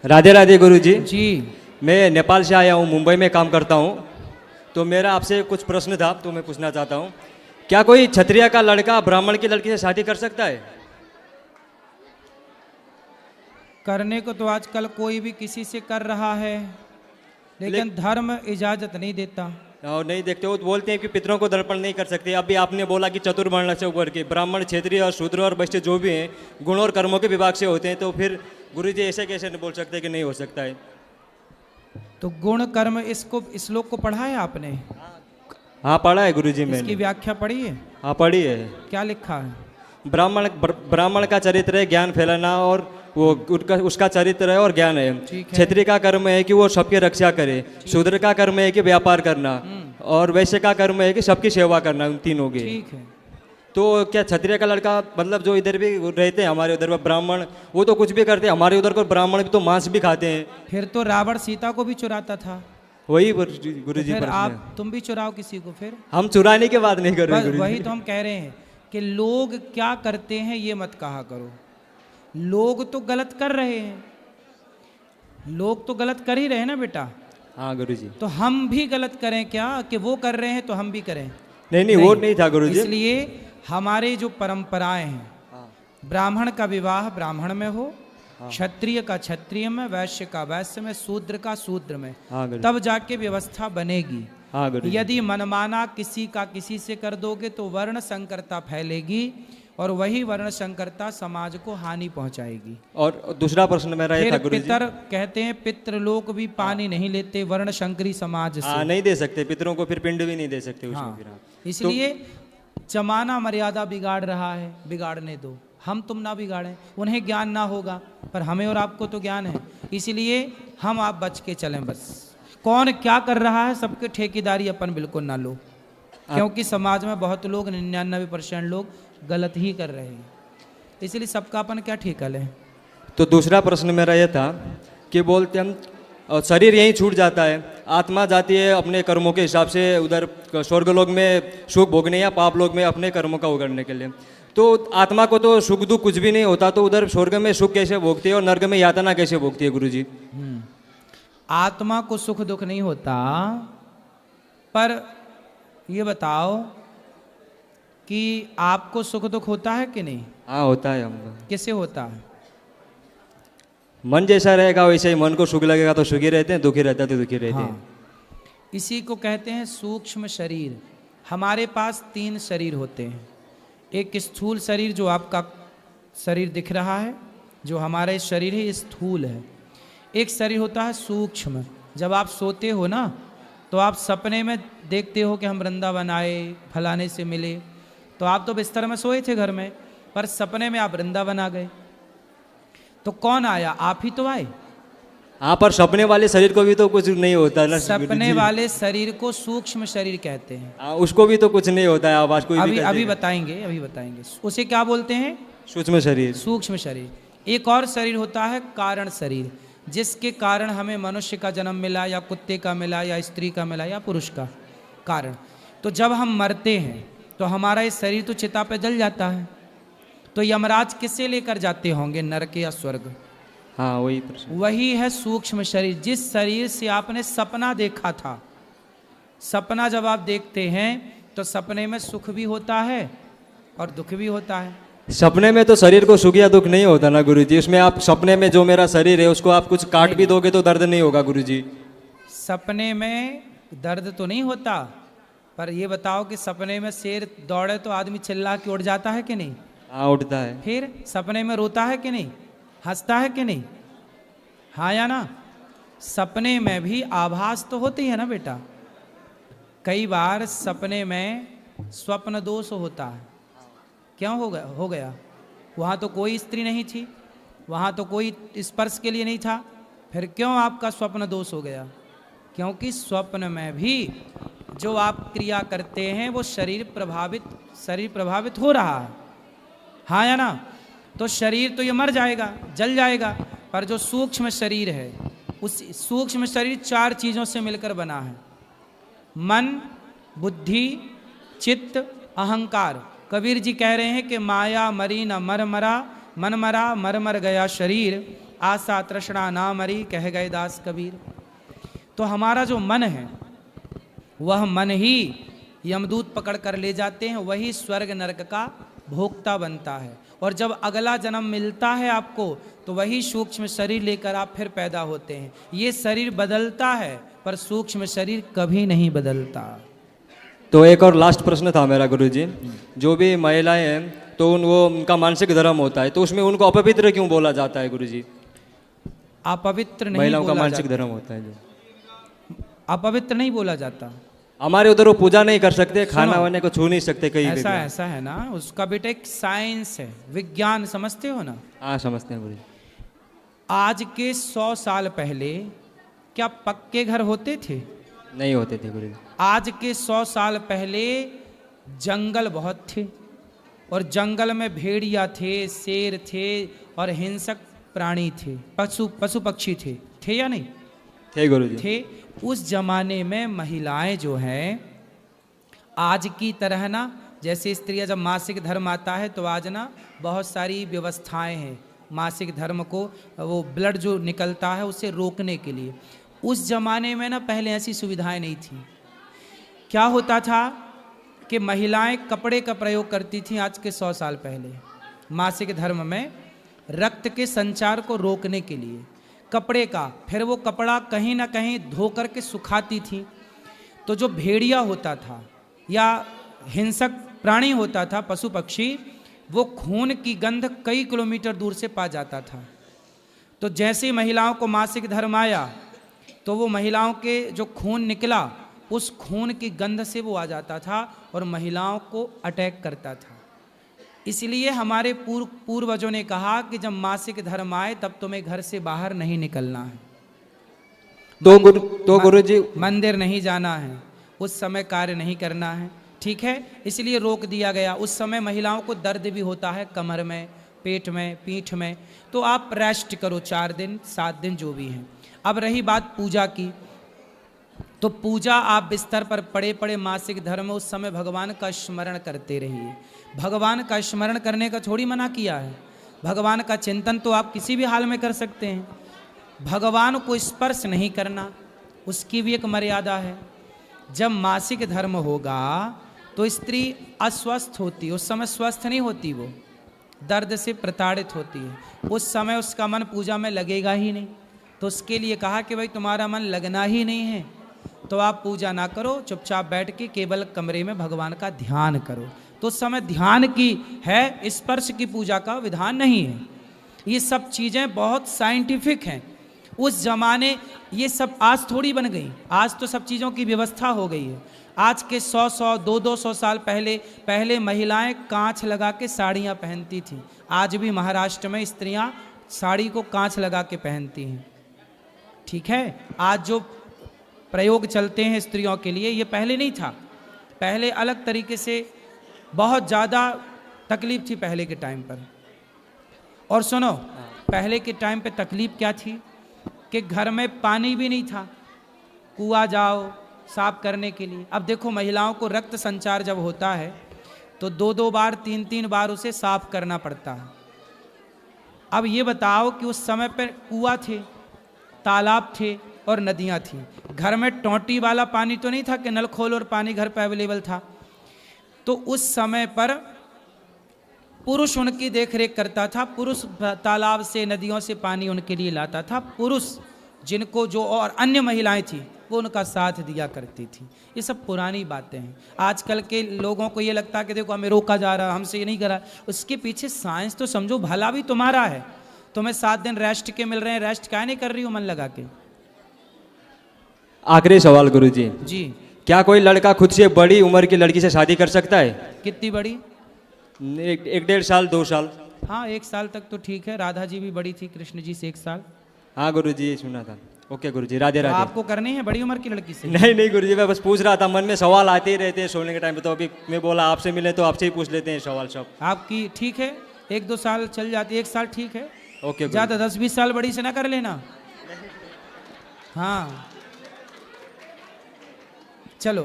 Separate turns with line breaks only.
राधे राधे गुरु जी।
जी।
मैं नेपाल से आया हूँ, मुंबई में काम करता हूँ। तो मेरा आपसे कुछ प्रश्न था तो मैं पूछना चाहता हूँ, क्या कोई क्षत्रिय का लड़का ब्राह्मण की लड़की से शादी कर सकता है?
करने को तो आजकल कोई भी किसी से कर रहा है, लेकिन धर्म इजाजत नहीं देता।
और नहीं देखते हो तो बोलते हैं कि पितरों को दर्पण नहीं कर सकते। अभी आपने बोला कि चतुर्वर्ण से ऊपर के ब्राह्मण, क्षत्रिय और शूद्र और वैश्य जो भी हैं गुण और कर्मों के विभाग से होते हैं, तो फिर गुरु जी ऐसे कैसे बोल सकते हैं कि नहीं हो सकता है?
तो गुण कर्म इसको श्लोक को पढ़ा है आपने?
हाँ पढ़ा है गुरु जी
इसकी
मैंने।
व्याख्या पढ़ी है?
हाँ पढ़ी है।
क्या लिखा है?
ब्राह्मण का चरित्र है ज्ञान फैलाना, और वो उसका चरित्र है और ज्ञान है।
ठीक है।
क्षत्रिय का कर्म है कि वो सबकी रक्षा करे, शूद्र का कर्म है कि व्यापार करना, और वैश्य का कर्म है कि सबकी सेवा करना, उन तीनों के।
ठीक है।
तो क्या क्षत्रिय का लड़का, मतलब जो इधर भी रहते हैं हमारे उधर ब्राह्मण, वो तो कुछ भी करते हैं, हमारे उधर को ब्राह्मण भी तो मांस भी खाते हैं।
फिर तो रावण सीता को भी चुराता था।
वही गुरु जी
फिर
प्रश्न है।
तुम भी चुराओ किसी को फिर।
हम चुराने की बात नहीं कर रहे गुरु
वही
जी।
तो हम कह रहे हैं कि लोग क्या करते हैं ये मत कहा करो। लोग तो गलत कर रहे हैं, लोग तो गलत कर ही रहे हैं ना बेटा।
हाँ गुरु जी।
तो हम भी गलत करें क्या कि वो कर रहे हैं तो हम भी करें?
नहीं वो नहीं था गुरु जी।
इसलिए हमारे जो परंपराएं हैं, ब्राह्मण का विवाह ब्राह्मण में हो, क्षत्रिय का क्षत्रिय में, वैश्य का वैश्य में, शूद्र का शूद्र में, तब जाके व्यवस्था बनेगी। यदि मनमाना किसी का किसी से कर दोगे तो वर्ण संकरता फैलेगी, और वही वर्ण संकरता समाज को हानि पहुंचाएगी।
और दूसरा प्रश्न मेरा ये था गुरु जी।
पितर कहते हैं पितृलोक भी पानी नहीं लेते वर्ण शंकरी समाज से।
नहीं दे सकते पितरों को, फिर पिंड भी नहीं दे सकते उसमें फिर।
इसलिए जमाना मर्यादा बिगाड़ रहा है, बिगाड़ने दो, हम तुम ना बिगाड़ें। उन्हें ज्ञान ना होगा पर हमें और आपको तो ज्ञान है, इसलिए हम आप बच के चलें। बस कौन क्या कर रहा है सबके ठेकेदारी अपन बिल्कुल ना लो, क्योंकि समाज में बहुत लोग 99% लोग गलत ही कर रहे हैं, इसलिए सबका अपन क्या ठेका लें।
तो दूसरा प्रश्न मेरा यह था कि बोलते हम शरीर यहीं छूट जाता है, आत्मा जाती है अपने कर्मों के हिसाब से उधर स्वर्गलोक में सुख भोगने या पाप लोक में अपने कर्मों का उगड़ने के लिए। तो आत्मा को तो सुख दुख कुछ भी नहीं होता, तो उधर स्वर्ग में सुख कैसे भोगती है और नर्क में यातना कैसे भोगती है गुरु जी?
आत्मा को सुख दुख नहीं होता, पर ये बताओ कि आपको सुख दुख होता है कि नहीं?
हाँ होता है हमको।
कैसे होता है?
मन जैसा रहेगा वैसे ही, मन को सुख लगेगा तो सुखी रहते हैं, दुखी रहता है तो दुखी रहते हैं।
इसी को कहते हैं सूक्ष्म शरीर। हमारे पास 3 शरीर होते हैं। एक स्थूल शरीर जो आपका शरीर दिख रहा है, जो हमारा शरीर है, स्थूल है। एक शरीर होता है सूक्ष्म। जब आप सोते हो ना, तो आप सपने में देखते हो कि हम वृंदावन आए, फलाने से मिले, तो आप तो बिस्तर में सोए थे घर में, पर सपने में आप वृंदावन आ गए। तो कौन आया? आप ही तो आए।
हाँ पर सपने वाले शरीर को भी तो कुछ नहीं होता ना।
सपने वाले शरीर को सूक्ष्म शरीर कहते हैं।
उसको भी तो कुछ नहीं होता है, आवाज कोई
अभी बताएंगे उसे क्या बोलते हैं?
सूक्ष्म शरीर।
सूक्ष्म शरीर। एक और शरीर होता है कारण शरीर, जिसके कारण हमें मनुष्य का जन्म मिला, या कुत्ते का मिला, या स्त्री का मिला, या पुरुष का कारण। तो जब हम मरते हैं तो हमारा ये शरीर तो चिता पे जल जाता है, तो यमराज किसे लेकर जाते होंगे, नरक या स्वर्ग?
हाँ
वही है सूक्ष्म शरीर, जिस शरीर से आपने सपना देखा था। सपना जब आप देखते हैं तो सपने में सुख भी होता है और दुख भी होता है।
सपने में तो शरीर को सुख या दुख नहीं होता ना गुरुजी। उसमें आप सपने में जो मेरा शरीर है उसको आप कुछ काट भी दोगे तो दर्द नहीं होगा गुरुजी।
सपने में दर्द तो नहीं होता, पर ये बताओ कि सपने में शेर दौड़े तो आदमी चिल्ला के उड़ जाता है कि नहीं?
हाँ उठता है।
फिर सपने में रोता है कि नहीं, हंसता है कि नहीं? हाँ या ना? सपने में भी आभास तो होती है ना बेटा। कई बार सपने में स्वप्न दोष होता है। क्यों हो गया? वहाँ तो कोई स्त्री नहीं थी, वहाँ तो कोई स्पर्श के लिए नहीं था, फिर क्यों आपका स्वप्न दोष हो गया? क्योंकि स्वप्न में भी जो आप क्रिया करते हैं वो शरीर प्रभावित हो रहा है। हाँ या ना? तो शरीर तो ये मर जाएगा, जल जाएगा, पर जो सूक्ष्म शरीर है, उस सूक्ष्म शरीर 4 चीज़ों से मिलकर बना है। मन, बुद्धि, चित्त, अहंकार। कबीर जी कह रहे हैं कि माया मरी न मर मरा, मन मरा मर मर गया शरीर, आशा तृष्णा ना मरी, कह गए दास कबीर। तो हमारा जो मन है वह मन ही यमदूत पकड़ कर ले जाते हैं, वही स्वर्ग नरक का भोक्ता बनता है। और जब अगला जन्म मिलता है आपको तो वही सूक्ष्म शरीर लेकर आप फिर पैदा होते हैं। ये शरीर बदलता है पर सूक्ष्म शरीर कभी नहीं बदलता।
तो एक और लास्ट प्रश्न था मेरा गुरुजी, जो भी महिलाएं हैं तो वो उनका मानसिक धर्म होता है, तो उसमें उनको अपवित्र क्यों बोला जाता है गुरुजी?
अपवित्र नहीं
महिलाओं का
बोला
मानसिक
जाता।
धर्म होता है जो,
अपवित्र नहीं बोला जाता।
हमारे उधर वो पूजा नहीं कर सकते, खाना
सुनो,
वाने को छू नहीं सकते कहीं भी।
ऐसा है ना, उसका बेटा एक साइंस है, विज्ञान, समझते हो ना।
हाँ समझते हैं गुरुजी।
आज के 100 साल पहले क्या पक्के घर होते थे?
नहीं होते थे गुरुजी।
आज के 100 साल पहले जंगल बहुत थे और जंगल में भेड़िया थे, शेर थे और हिंसक प्राणी थे, पशु पक्षी थे या नहीं
थे गुरुजी?
थे। उस जमाने में महिलाएं जो हैं आज की तरह ना, जैसे स्त्रियां जब मासिक धर्म आता है तो आज ना बहुत सारी व्यवस्थाएं हैं मासिक धर्म को, वो ब्लड जो निकलता है उसे रोकने के लिए। उस जमाने में ना पहले ऐसी सुविधाएं नहीं थी। क्या होता था कि महिलाएं कपड़े का प्रयोग करती थीं आज के 100 साल पहले मासिक धर्म में, रक्त के संचार को रोकने के लिए कपड़े का। फिर वो कपड़ा कहीं ना कहीं धो करके सुखाती थी। तो जो भेड़िया होता था या हिंसक प्राणी होता था, पशु पक्षी, वो खून की गंध कई किलोमीटर दूर से पा जाता था। तो जैसे ही महिलाओं को मासिक धर्म आया तो वो महिलाओं के जो खून निकला उस खून की गंध से वो आ जाता था और महिलाओं को अटैक करता था। इसलिए हमारे पूर्वजों ने कहा कि जब मासिक धर्म आए तब तुम्हें घर से बाहर नहीं निकलना है,
तो गुरुजी
मंदिर नहीं जाना है, उस समय कार्य नहीं करना है, ठीक है। इसलिए रोक दिया गया। उस समय महिलाओं को दर्द भी होता है कमर में, पेट में, पीठ में, तो आप रेस्ट करो 4 दिन 7 दिन जो भी हैं। अब रही बात पूजा की, तो पूजा आप बिस्तर पर पड़े पड़े मासिक धर्म, उस समय भगवान का स्मरण करते रहिए। भगवान का स्मरण करने का थोड़ी मना किया है, भगवान का चिंतन तो आप किसी भी हाल में कर सकते हैं। भगवान को स्पर्श नहीं करना, उसकी भी एक मर्यादा है। जब मासिक धर्म होगा तो स्त्री अस्वस्थ होती, उस समय स्वस्थ नहीं होती, वो दर्द से प्रताड़ित होती है। उस समय उसका मन पूजा में लगेगा ही नहीं। तो उसके लिए कहा कि भाई तुम्हारा मन लगना ही नहीं है तो आप पूजा ना करो, चुपचाप बैठ के केवल कमरे में भगवान का ध्यान करो। तो उस समय ध्यान की है, स्पर्श की पूजा का विधान नहीं है। ये सब चीज़ें बहुत साइंटिफिक हैं। उस जमाने ये सब आज थोड़ी बन गई, आज तो सब चीज़ों की व्यवस्था हो गई है। आज के 100 200 साल पहले महिलाएं कांच लगा के साड़ियाँ पहनती थीं। आज भी महाराष्ट्र में स्त्रियाँ साड़ी को कांच लगा के पहनती हैं, ठीक है। आज जो प्रयोग चलते हैं स्त्रियों के लिए, ये पहले नहीं था। पहले अलग तरीके से बहुत ज़्यादा तकलीफ थी पहले के टाइम पर। और सुनो, पहले के टाइम पे तकलीफ क्या थी कि घर में पानी भी नहीं था, कुआं जाओ साफ करने के लिए। अब देखो महिलाओं को रक्त संचार जब होता है तो 2-2 बार 3-3 बार उसे साफ करना पड़ता है। अब ये बताओ कि उस समय पर कुआं थे, तालाब थे और नदियाँ थीं। घर में टोंटी वाला पानी तो नहीं था कि नल खोल और पानी घर पर अवेलेबल था। तो उस समय पर पुरुष उनकी देखरेख करता था, पुरुष तालाब से नदियों से पानी उनके लिए लाता था। पुरुष जिनको जो और अन्य महिलाएं थी वो उनका साथ दिया करती थी। ये सब पुरानी बातें हैं। आजकल के लोगों को ये लगता है कि देखो हमें रोका जा रहा, हमसे ये नहीं करा। उसके पीछे साइंस तो समझो, भला भी तुम्हारा है। तुम्हें 7 दिन रेस्ट के मिल रहे हैं, रेस्ट क्या नहीं कर रही हो मन लगा के।
आखिरी सवाल गुरुजी
जी,
क्या कोई लड़का खुद से बड़ी उम्र की लड़की से शादी कर सकता है?
कितनी बड़ी?
1-1.5 साल 2 साल?
हाँ, 1 साल तक तो ठीक है। राधा जी भी बड़ी थी कृष्ण जी से 1 साल।
हाँ गुरुजी, सुना था। ओके गुरुजी, राधे
तो
राधे।
आपको करनी है बड़ी उम्र की लड़की से?
नहीं गुरुजी, मैं बस पूछ रहा था, मन में सवाल आते ही रहते हैं सोने के टाइम पे, तो अभी मैं बोला आपसे मिले तो आपसे ही पूछ लेते हैं सवाल सब।
आपकी ठीक है, 1-2 साल चल जाती है, 1 साल ठीक है।
ओके,
ज़्यादा 10-20 साल बड़ी से ना कर लेना। हाँ चलो।